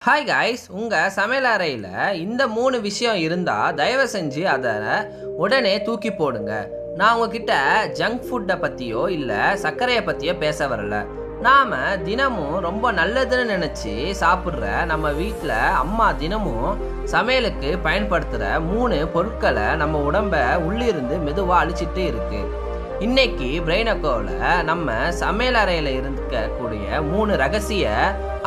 Hi guys, உங்கள் சமையல் அறையில் இந்த 3 விஷயம் இருந்தால் தயவு செஞ்சு அதை உடனே தூக்கி போடுங்க. நான் உங்ககிட்ட ஜங்க் ஃபுட்டை பற்றியோ இல்லை சர்க்கரையை பற்றியோ பேச வரல. நாம் தினமும் ரொம்ப நல்லதுன்னு நினச்சி சாப்பிட்ற நம்ம வீட்டில் அம்மா தினமும் சமையலுக்கு பயன்படுத்துகிற 3 பொருட்களை நம்ம உடம்பை உள்ளிருந்து மெதுவாக அழிச்சிட்டு இருக்கு. இன்னைக்கு பிரெயினக்கோவில் நம்ம சமையல் அறையில் இருக்கக்கூடிய 3 ரகசிய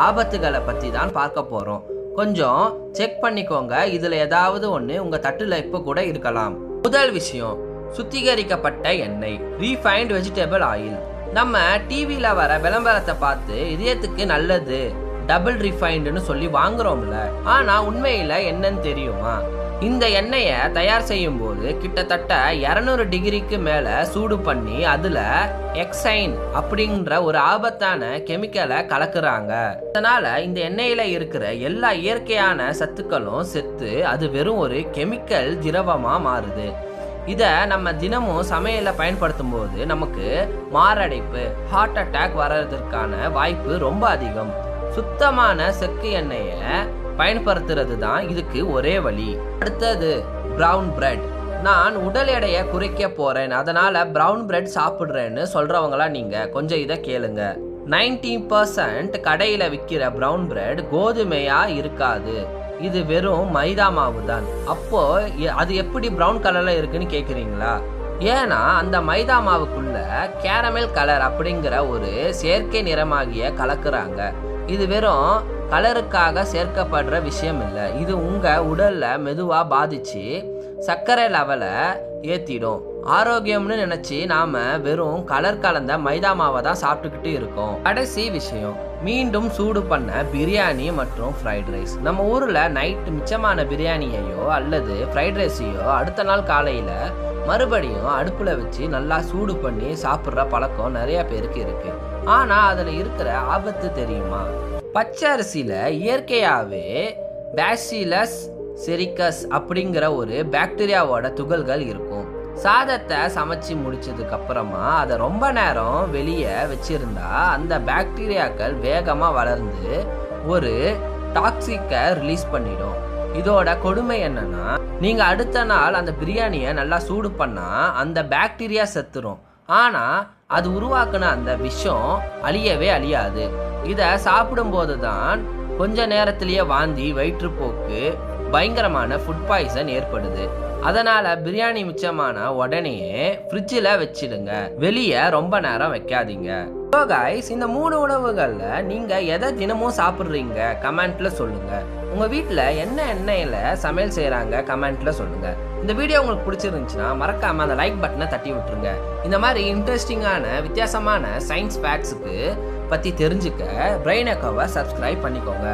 ஆபத்துகளை பற்றி தான் பார்க்க போகிறோம். கொஞ்சம் செக் பண்ணிக்கோங்க, இதில் ஏதாவது ஒன்று உங்கள் தட்டில் இப்போ கூட இருக்கலாம். முதல் விஷயம், சுத்திகரிக்கப்பட்ட எண்ணெய், ரீஃபைன்ட் வெஜிடபிள் ஆயில். நம்ம டிவியில் வர விளம்பரத்தை பார்த்து இதயத்துக்கு நல்லது, டபுள் ரிஃபைண்டுன்னு சொல்லி வாங்குறோம்ல, ஆனால் உண்மையில் என்னன்னு தெரியுமா? இந்த எண்ணெயை தயார் செய்யும் போது கிட்டத்தட்ட 200 டிகிரிக்கு மேலே சூடு பண்ணி அதில் எக்ஸைன் அப்படின்ற ஒரு ஆபத்தான கெமிக்கலை கலக்குறாங்க. அதனால இந்த எண்ணெயில் இருக்கிற எல்லா இயற்கையான சத்துக்களும் செத்து அது வெறும் ஒரு கெமிக்கல் திரவமாக மாறுது. இதை நம்ம தினமும் சமையலில் பயன்படுத்தும் போது நமக்கு மாரடைப்பு, ஹார்ட் அட்டாக் வர்றதுக்கான வாய்ப்பு ரொம்ப அதிகம். சுத்தமான செக்கு எண்ணெயை பயன்படுத்துறது தான் இதுக்கு ஒரே வழி. அடுத்தது ப்ரௌன் பிரெட். நான் உடல் எடையை குறைக்க போறேன், அதனால ப்ரௌன் பிரெட் சாப்பிட்றேன்னு சொல்றவங்களா நீங்க கொஞ்சம் இதை கேளுங்க. 90% கடையில் விற்கிற ப்ரௌன் பிரெட் கோதுமையா இருக்காது, இது வெறும் மைதா மாவு தான். அப்போ அது எப்படி ப்ரௌன் கலர்ல இருக்குன்னு கேக்குறீங்களா? ஏன்னா அந்த மைதா மாவுக்குள்ள கேரமல் கலர் அப்படிங்கிற ஒரு செயற்கை நிறமாகிய கலக்குறாங்க. இது வெறும் கலருக்காக சேர்க்கப்படுற விஷயம் இல்லை. இது உங்கள் உடலில் மெதுவாக பாதித்து சர்க்கரை லெவலை ஏற்றிடும். ஆரோக்கியம்னு நினச்சி நாம் வெறும் கலர் கலந்த மைதா மாவை தான் சாப்பிட்டுக்கிட்டு இருக்கோம். கடைசி விஷயம், மீண்டும் சூடு பண்ண பிரியாணி மற்றும் ஃப்ரைட் ரைஸ். நம்ம ஊரில் நைட்டு மிச்சமான பிரியாணியையோ அல்லது ஃப்ரைட் ரைஸையோ அடுத்த நாள் காலையில் மறுபடியும் அடுப்பில் வச்சு நல்லா சூடு பண்ணி சாப்பிட்ற பழக்கம் நிறைய பேருக்கு இருக்குது. ஆனால் அதில் இருக்கிற ஆபத்து தெரியுமா? பச்சை அரிசியில் இயற்கையாகவே பேசிலஸ் செரிக்கஸ் அப்படிங்கிற ஒரு பாக்டீரியாவோட துகள்கள் இருக்கும். சாதத்தை சமைச்சு முடிச்சதுக்கு அப்புறமா அதை ரொம்ப நேரம் வெளியே வச்சிருந்தா அந்த பாக்டீரியாக்கள் வேகமாக வளர்ந்து ஒரு டாக்ஸிக்கை ரிலீஸ் பண்ணிடும். இதோட கொடுமை என்னன்னா, நீங்கள் அடுத்த நாள் அந்த பிரியாணியை நல்லா சூடு பண்ணால் அந்த பாக்டீரியா செத்துரும். ஆனால் அது உருவாக்குன அந்த விஷம் அழியவே அழியாது. இதை சாப்பிடும்போது தான் கொஞ்ச நேரத்திலேயே வாந்தி, வயிற்றுப்போக்கு, பயங்கரமான ஃபுட் பாய்சன் ஏற்படுது. அதனால பிரியாணி மிச்சமான உடனே ஃப்ரிட்ஜில் வச்சிடுங்க, வெளியே ரொம்ப நேரம் வைக்காதீங்க. ஸோ கைஸ், இந்த 3 உணவுகளில் நீங்கள் எதை தினமும் சாப்பிட்றீங்க கமெண்ட்ல சொல்லுங்க. உங்கள் வீட்டில் என்ன எண்ணெயில் சமையல் செய்கிறாங்க கமெண்ட்ல சொல்லுங்க. இந்த வீடியோ உங்களுக்கு பிடிச்சிருந்துச்சுன்னா மறக்காம அந்த லைக் பட்டனை தட்டி விட்டுருங்க. இந்த மாதிரி இன்ட்ரெஸ்டிங்கான வித்தியாசமான சயின்ஸ் ஃபேக்ட்ஸுக்கு பற்றி தெரிஞ்சுக்க பிரெயினக்கோவை சப்ஸ்கிரைப் பண்ணிக்கோங்க.